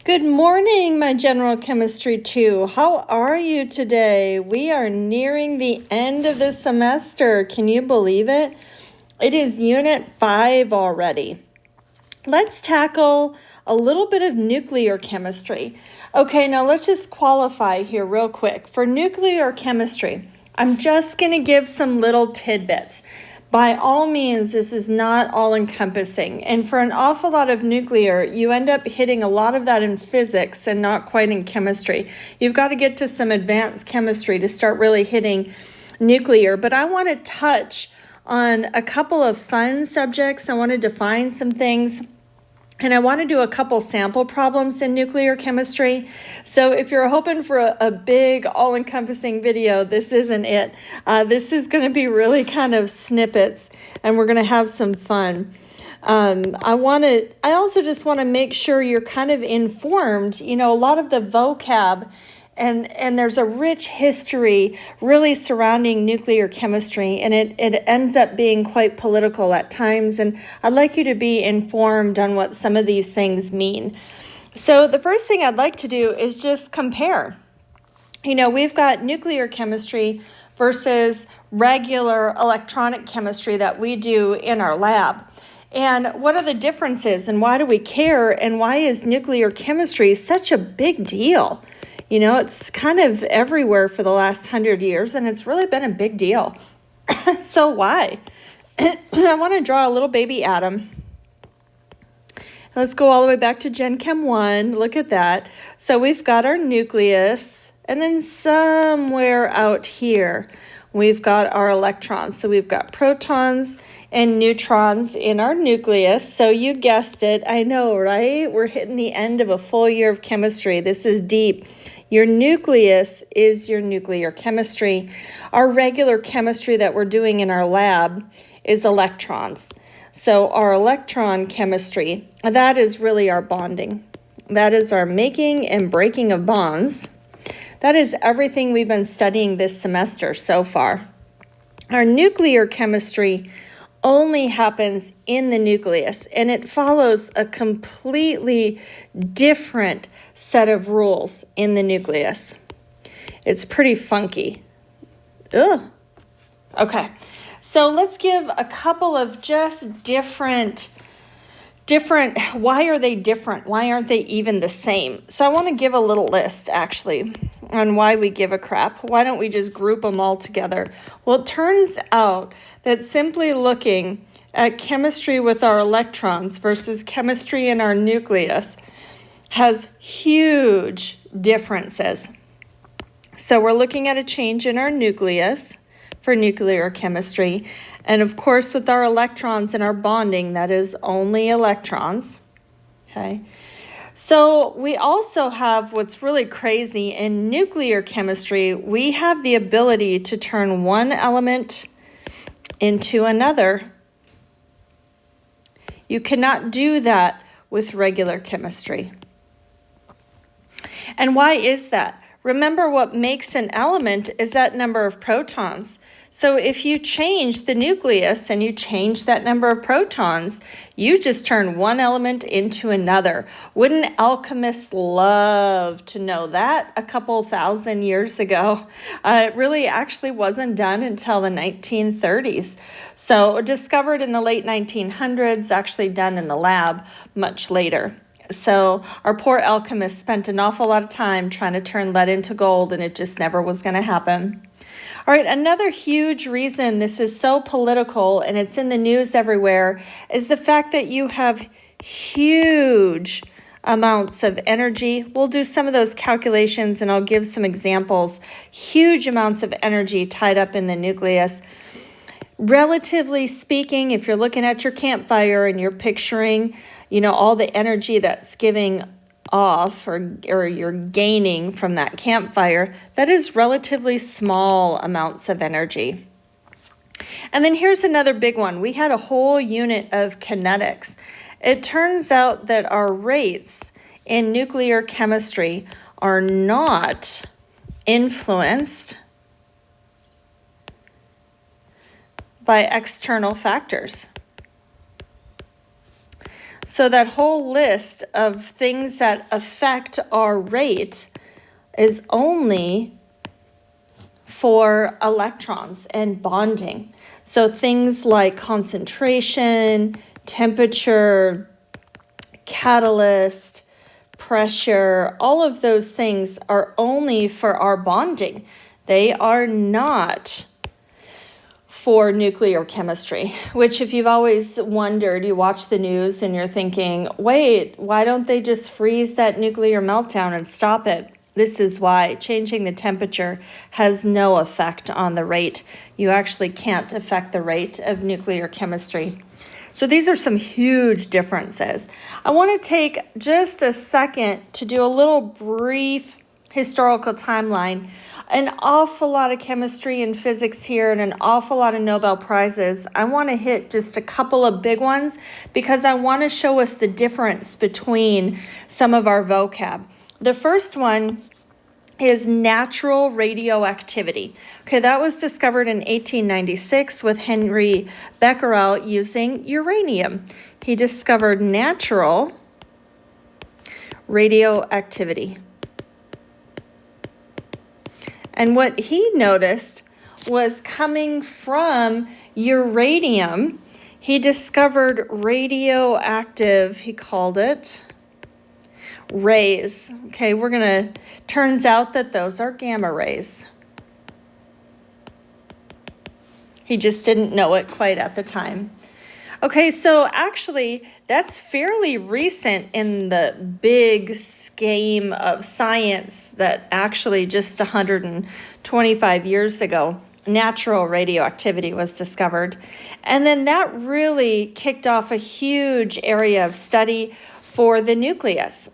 Good morning, my General Chemistry 2. How are you today? We are nearing the end of the semester. Can you believe it? It is Unit 5 already. Let's tackle a little bit of nuclear chemistry. Okay, now let's just qualify here real quick. For nuclear chemistry, I'm just going to give some little tidbits. By all means, this is not all-encompassing. And for an awful lot of nuclear, you end up hitting a lot of that in physics and not quite in chemistry. You've got to get to some advanced chemistry to start really hitting nuclear. But I want to touch on a couple of fun subjects. I want to define some things. And I want to do a couple sample problems in nuclear chemistry. So if you're hoping for a big all-encompassing video, this isn't it. This is going to be really kind of snippets, and we're going to have some fun. I also just want to make sure you're kind of informed. You know, a lot of the vocab and there's a rich history really surrounding nuclear chemistry, and it ends up being quite political at times, and I'd like you to be informed on what some of these things mean. So the first thing I'd like to do is just compare. You know, we've got nuclear chemistry versus regular electronic chemistry that we do in our lab. And what are the differences, and why do we care, and why is nuclear chemistry such a big deal? You know, it's kind of everywhere for the last 100 years, and it's really been a big deal. So why? I want to draw a little baby atom. Let's go all the way back to Gen Chem 1. Look at that. So we've got our nucleus, and then somewhere out here, we've got our electrons. So we've got protons and neutrons in our nucleus. So you guessed it. I know, right? We're hitting the end of a full year of chemistry. This is deep. Your nucleus is your nuclear chemistry. Our regular chemistry that we're doing in our lab is electrons. So our electron chemistry, that is really our bonding. That is our making and breaking of bonds. That is everything we've been studying this semester so far. Our nuclear chemistry only happens in the nucleus, and it follows a completely different set of rules in the nucleus. It's pretty funky. Ugh. Okay, so let's give a couple of just different, why are they different? Why aren't they even the same? So I want to give a little list, actually, on why we give a crap. Why don't we just group them all together? Well, it turns out that simply looking at chemistry with our electrons versus chemistry in our nucleus has huge differences. So we're looking at a change in our nucleus for nuclear chemistry. And of course, with our electrons and our bonding, that is only electrons. Okay. So we also have what's really crazy in nuclear chemistry. We have the ability to turn one element into another. You cannot do that with regular chemistry. And why is that? Remember, what makes an element is that number of protons. So if you change the nucleus and you change that number of protons, you just turn one element into another. Wouldn't alchemists love to know that a couple thousand years ago? It really actually wasn't done until the 1930s. So discovered in the late 1900s, actually done in the lab much later. So our poor alchemists spent an awful lot of time trying to turn lead into gold, and it just never was going to happen. All right, another huge reason this is so political and it's in the news everywhere is the fact that you have huge amounts of energy. We'll do some of those calculations and I'll give some examples. Huge amounts of energy tied up in the nucleus. Relatively speaking, if you're looking at your campfire and you're picturing, you know, all the energy that's giving off or you're gaining from that campfire, that is relatively small amounts of energy. And then here's another big one. We had a whole unit of kinetics. It turns out that our rates in nuclear chemistry are not influenced by external factors. So that whole list of things that affect our rate is only for electrons and bonding. So things like concentration, temperature, catalyst, pressure, all of those things are only for our bonding. They are not for nuclear chemistry, which if you've always wondered, you watch the news and you're thinking, wait, why don't they just freeze that nuclear meltdown and stop it? This is why changing the temperature has no effect on the rate. You actually can't affect the rate of nuclear chemistry. So these are some huge differences. I want to take just a second to do a little brief historical timeline. An awful lot of chemistry and physics here and an awful lot of Nobel Prizes. I want to hit just a couple of big ones because I want to show us the difference between some of our vocab. The first one is natural radioactivity. Okay, that was discovered in 1896 with Henry Becquerel using uranium. He discovered natural radioactivity. And what he noticed was coming from uranium, he discovered radioactive, he called it, rays. Okay, turns out that those are gamma rays. He just didn't know it quite at the time. Okay, so actually, that's fairly recent in the big scheme of science that actually just 125 years ago, natural radioactivity was discovered. And then that really kicked off a huge area of study for the nucleus.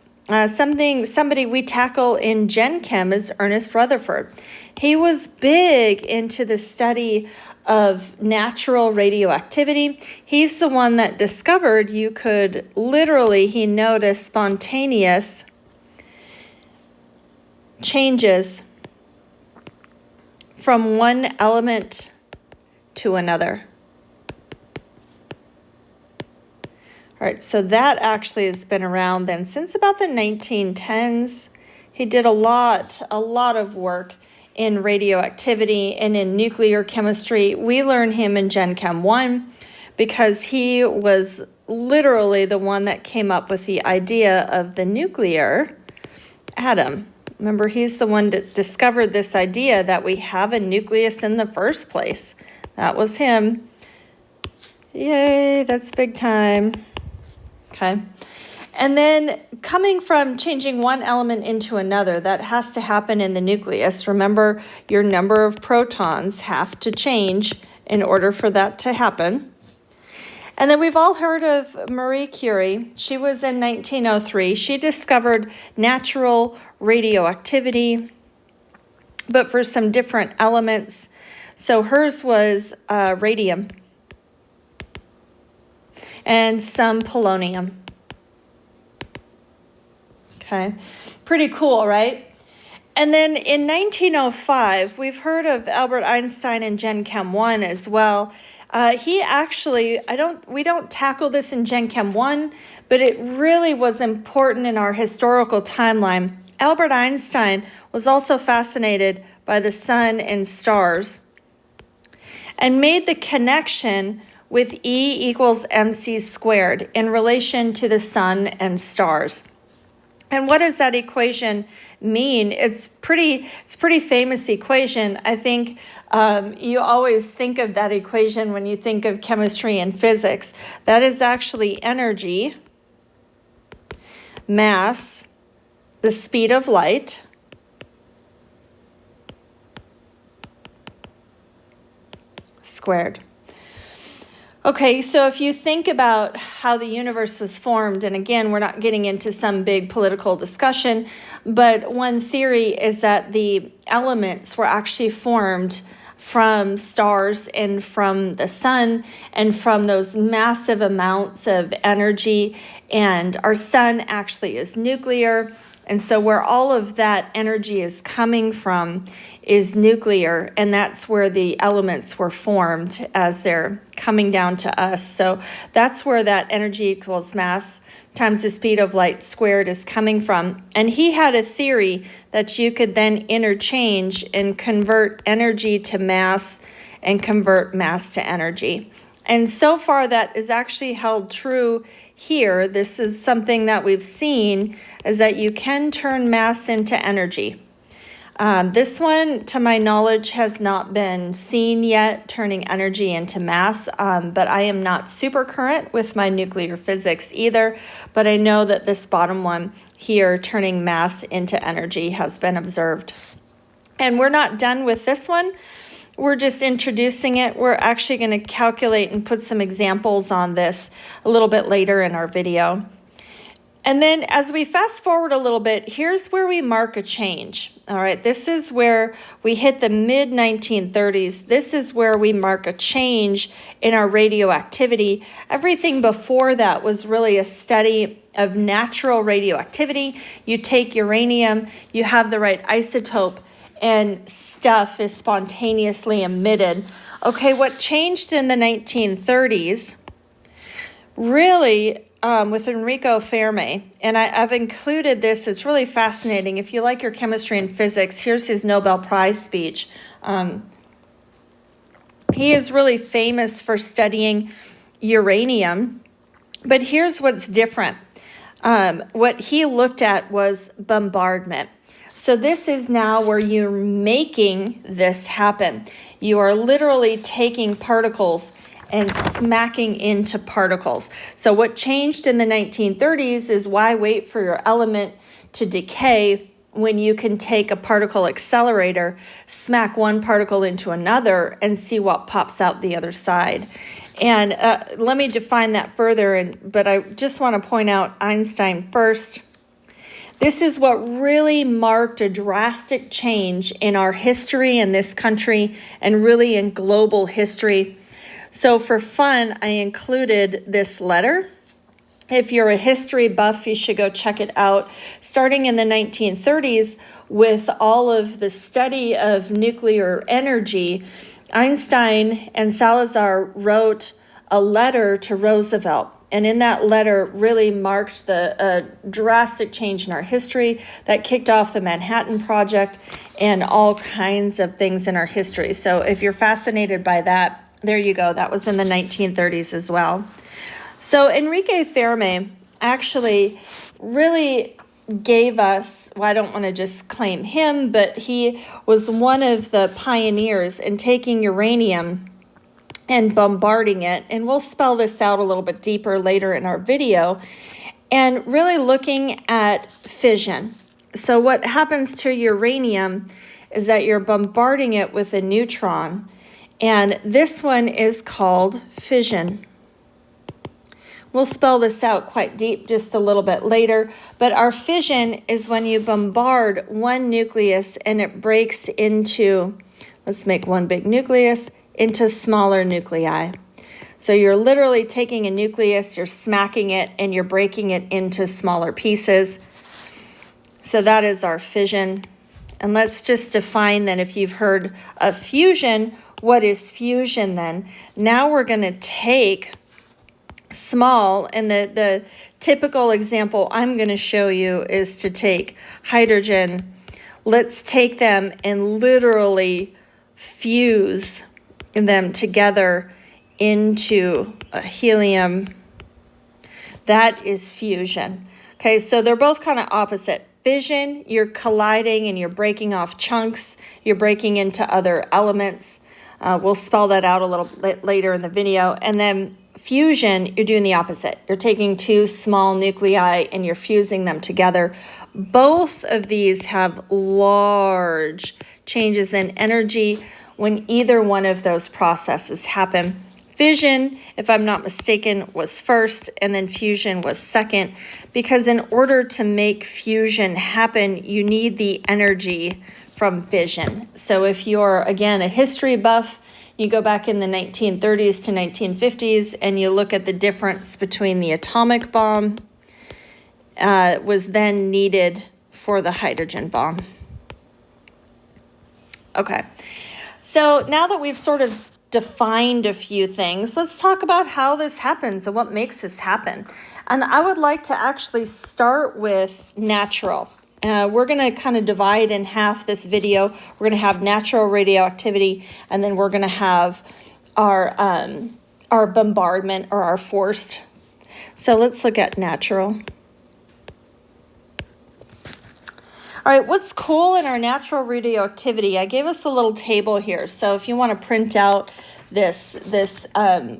Somebody we tackle in Gen Chem is Ernest Rutherford. He was big into the study of natural radioactivity. He's the one that discovered you could literally, he noticed spontaneous changes from one element to another. All right, so that actually has been around then since about the 1910s. He did a lot of work in radioactivity and in nuclear chemistry. We learn him in Gen Chem 1 because he was literally the one that came up with the idea of the nuclear atom. Remember, he's the one that discovered this idea that we have a nucleus in the first place. That was him. Yay, that's big time. Okay. And then coming from changing one element into another, that has to happen in the nucleus. Remember, your number of protons have to change in order for that to happen. And then we've all heard of Marie Curie. She was in 1903. She discovered natural radioactivity, but for some different elements. So hers was radium and some polonium. Okay, pretty cool, right? And then in 1905, we've heard of Albert Einstein in Gen Chem 1 as well. He actually, we don't tackle this in Gen Chem 1, but it really was important in our historical timeline. Albert Einstein was also fascinated by the sun and stars and made the connection with E equals mc squared in relation to the sun and stars. And what does that equation mean? It's pretty famous equation. I think you always think of that equation when you think of chemistry and physics. That is actually energy, mass, the speed of light, squared. Okay, so if you think about how the universe was formed, and again, we're not getting into some big political discussion, but one theory is that the elements were actually formed from stars and from the sun and from those massive amounts of energy. And our sun actually is nuclear, And so where all of that energy is coming from is nuclear, and that's where the elements were formed as they're coming down to us. So that's where that energy equals mass times the speed of light squared is coming from. And he had a theory that you could then interchange and convert energy to mass and convert mass to energy. And so far that is actually held true here. This is something that we've seen, is that you can turn mass into energy. This one, to my knowledge, has not been seen yet, turning energy into mass, but I am not super current with my nuclear physics either, but I know that this bottom one here, turning mass into energy, has been observed. And we're not done with this one. We're just introducing it. We're actually going to calculate and put some examples on this a little bit later in our video. And then as we fast forward a little bit, here's where we mark a change. All right, this is where we hit the mid-1930s. This is where we mark a change in our radioactivity. Everything before that was really a study of natural radioactivity. You take uranium, you have the right isotope, and stuff is spontaneously emitted. Okay, what changed in the 1930s really with Enrico Fermi, and I've included this, it's really fascinating. If you like your chemistry and physics, here's his Nobel Prize speech. He is really famous for studying uranium, but here's what's different. What he looked at was bombardment. So this is now where you're making this happen. You are literally taking particles and smacking into particles. So what changed in the 1930s is, why wait for your element to decay when you can take a particle accelerator, smack one particle into another, and see what pops out the other side. And let me define that further, but I just want to point out Einstein first. This is what really marked a drastic change in our history in this country and really in global history. So for fun, I included this letter. If you're a history buff, you should go check it out. Starting in the 1930s, with all of the study of nuclear energy, Einstein and Salazar wrote a letter to Roosevelt. And in that letter really marked the drastic change in our history that kicked off the Manhattan Project and all kinds of things in our history. So if you're fascinated by that, there you go. That was in the 1930s as well. So Enrique Fermi actually really gave us, well, I don't want to just claim him, but he was one of the pioneers in taking uranium and bombarding it. And we'll spell this out a little bit deeper later in our video, and really looking at fission. So what happens to uranium is that you're bombarding it with a neutron, and this one is called fission. We'll spell this out quite deep just a little bit later, but our fission is when you bombard one nucleus and it breaks into, let's make one big nucleus, into smaller nuclei. So you're literally taking a nucleus, you're smacking it, and you're breaking it into smaller pieces. So that is our fission. And let's just define then, if you've heard of fusion, what is fusion then? Now we're going to take small, and the typical example I'm going to show you is to take hydrogen. Let's take them and literally fuse them together into a helium. That is fusion. Okay, so they're both kind of opposite. Fission, you're colliding and you're breaking off chunks. You're breaking into other elements. We'll spell that out a little bit later in the video. And then fusion, you're doing the opposite. You're taking two small nuclei and you're fusing them together. Both of these have large changes in energy when either one of those processes happen. Fission, if I'm not mistaken, was first, and then fusion was second, because in order to make fusion happen, you need the energy from fission. So if you're, again, a history buff, you go back in the 1930s to 1950s, and you look at the difference between the atomic bomb was then needed for the hydrogen bomb. Okay, so now that we've sort of defined a few things, let's talk about how this happens and what makes this happen. And I would like to actually start with natural. We're going to kind of divide in half this video. We're going to have natural radioactivity, and then we're going to have our bombardment or our forced. So let's look at natural. All right, what's cool in our natural radioactivity, I gave us a little table here. So if you want to print out this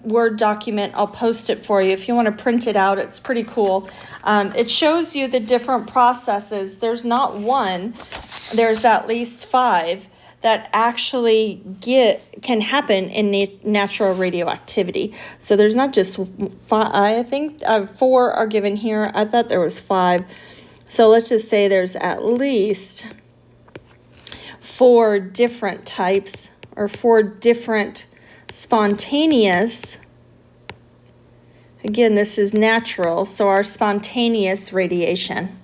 Word document, I'll post it for you. If you want to print it out, it's pretty cool. It shows you the different processes. There's not one, there's at least 5 that actually can happen in natural radioactivity. So there's not just 5, I think 4 are given here. I thought there was 5. So let's just say there's at least 4 different types or 4 different spontaneous. Again, this is natural, so our spontaneous radiation.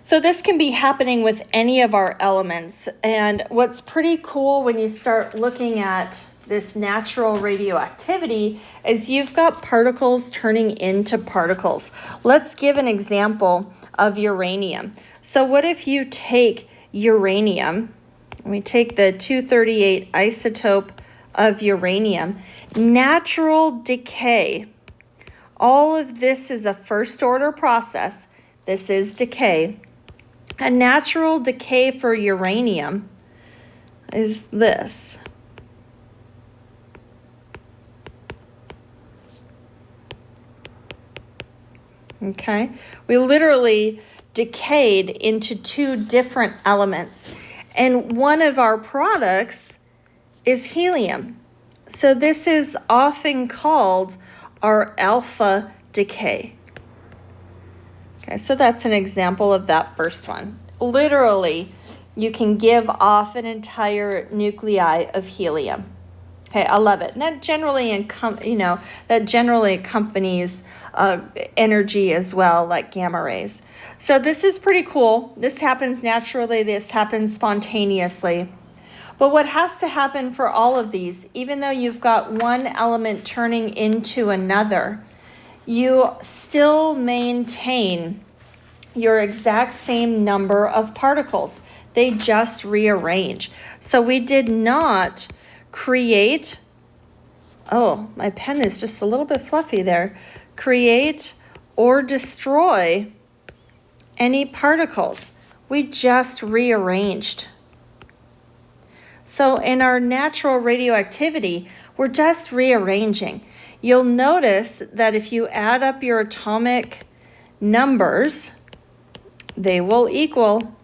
So this can be happening with any of our elements. And what's pretty cool when you start looking at this natural radioactivity is you've got particles turning into particles. Let's give an example of uranium. So what if you take uranium, we take the 238 isotope of uranium, natural decay. All of this is a first order process. This is decay. A natural decay for uranium is this. Okay, we literally decayed into 2 different elements, and one of our products is helium. So this is often called our alpha decay. Okay, so that's an example of that first one. Literally, you can give off an entire nuclei of helium. Okay, I love it. And that generally, accompanies energy as well, like gamma rays. So this is pretty cool. This happens naturally. This happens spontaneously. But what has to happen for all of these, even though you've got one element turning into another, you still maintain your exact same number of particles. They just rearrange. So we did not create, oh, my pen is just a little bit fluffy there, create or destroy any particles. We just rearranged. So in our natural radioactivity, we're just rearranging. You'll notice that if you add up your atomic numbers, they will equal.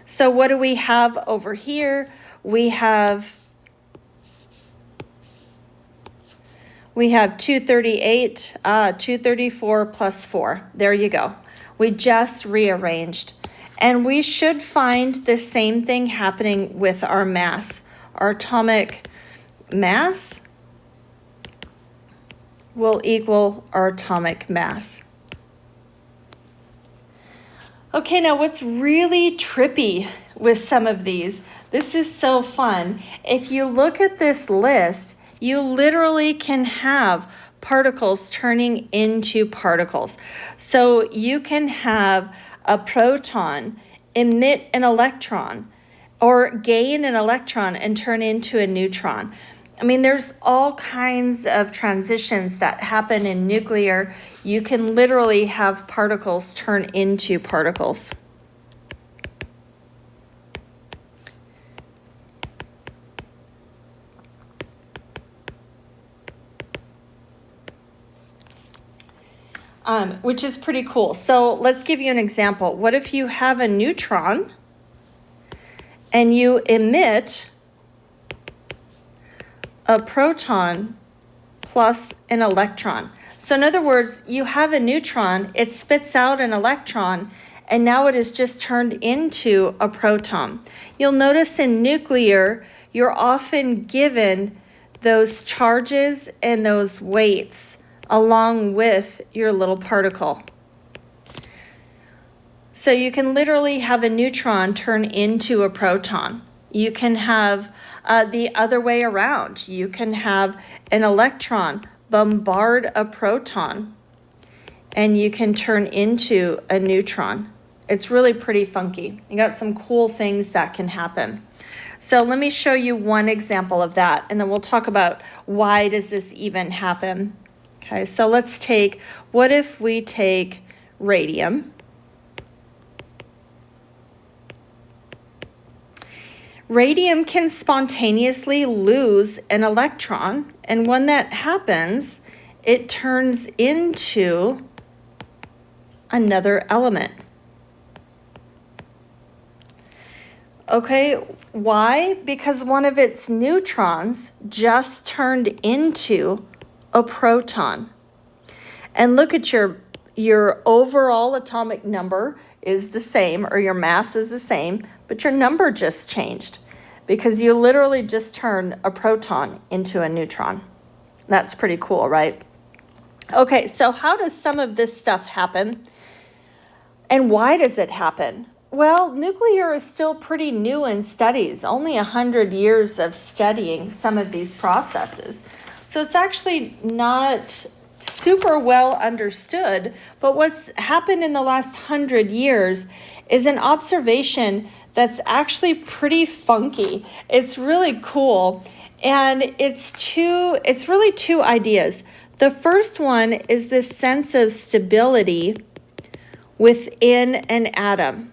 So what do we have over here? We have 238, 234 plus 4. There you go. We just rearranged. And we should find the same thing happening with our mass. Our atomic mass will equal our atomic mass. Okay, now what's really trippy with some of these, this is so fun. If you look at this list, you literally can have particles turning into particles. So you can have a proton emit an electron or gain an electron and turn into a neutron. I mean, there's all kinds of transitions that happen in nuclear. You can literally have particles turn into particles. Which is pretty cool. So let's give you an example. What if you have a neutron and you emit a proton plus an electron? So in other words, you have a neutron, it spits out an electron, and now it is just turned into a proton. You'll notice in nuclear, you're often given those charges and those weights along with your little particle. So you can literally have a neutron turn into a proton. You can have the other way around. You can have an electron bombard a proton, and you can turn into a neutron. It's really pretty funky. You got some cool things that can happen. So let me show you one example of that, and then we'll talk about why does this even happen. Okay, so let's take, what if we take radium? Radium can spontaneously lose an electron, and when that happens, it turns into another element. Okay, why? Because one of its neutrons just turned into a proton. And look at your overall atomic number is the same, or your mass is the same, but your number just changed because you literally just turned a proton into a neutron. That's pretty cool, right? Okay, so how does some of this stuff happen? And why does it happen? Well, nuclear is still pretty new in studies, only 100 years of studying some of these processes. So it's actually not super well understood, but what's happened in the last 100 years is an observation that's actually pretty funky. It's really cool, and it's really two ideas. The first one is this sense of stability within an atom.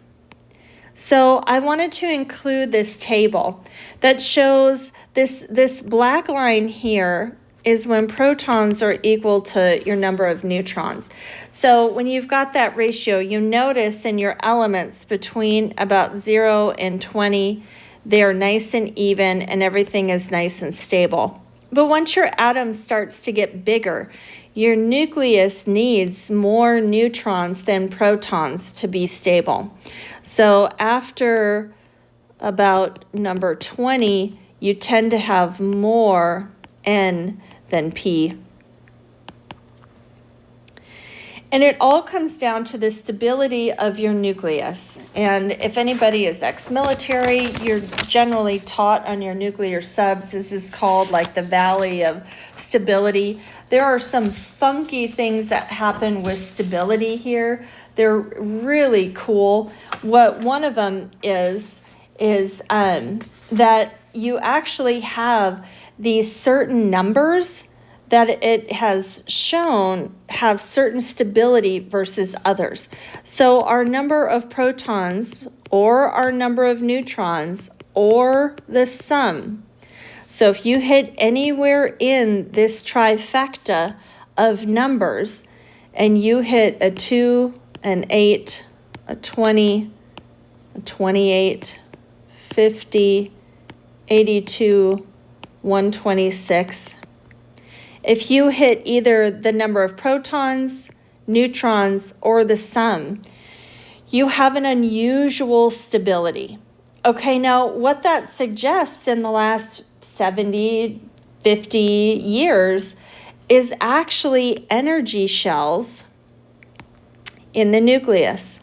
So I wanted to include this table that shows this black line here is when protons are equal to your number of neutrons. So when you've got that ratio, you notice in your elements between about 0 and 20, they're nice and even and everything is nice and stable. But once your atom starts to get bigger, your nucleus needs more neutrons than protons to be stable. So after about number 20, you tend to have more N than P. And it all comes down to the stability of your nucleus. And if anybody is ex-military, you're generally taught on your nuclear subs. This is called like the Valley of Stability. There are some funky things that happen with stability here. They're really cool. What one of them is that you actually have these certain numbers that it has shown have certain stability versus others. So our number of protons or our number of neutrons or the sum. So if you hit anywhere in this trifecta of numbers and you hit a 2, an 8, a 20, a 28, 50, 82, 126, if you hit either the number of protons, neutrons, or the sum, you have an unusual stability. Okay, now what that suggests in the last 70, 50 years is actually energy shells in the nucleus.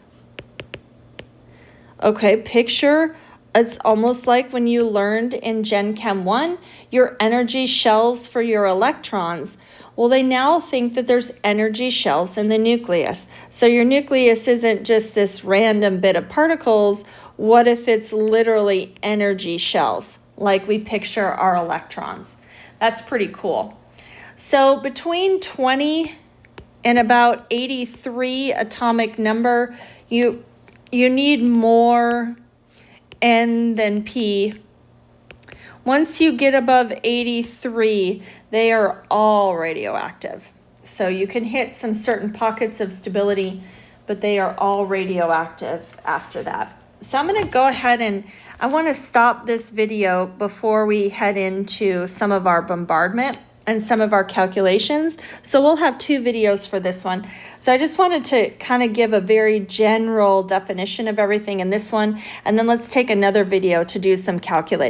Okay, picture, it's almost like when you learned in Gen Chem 1, your energy shells for your electrons. Well, they now think that there's energy shells in the nucleus. So your nucleus isn't just this random bit of particles. What if it's literally energy shells, like we picture our electrons? That's pretty cool. So between 20 and about 83 atomic number, you need more N than P. Once you get above 83, they are all radioactive. So you can hit some certain pockets of stability, but they are all radioactive after that. So I'm going to go ahead and I want to stop this video before we head into some of our bombardment and some of our calculations. So we'll have 2 videos for this one. So I just wanted to kind of give a very general definition of everything in this one, and then let's take another video to do some calculations.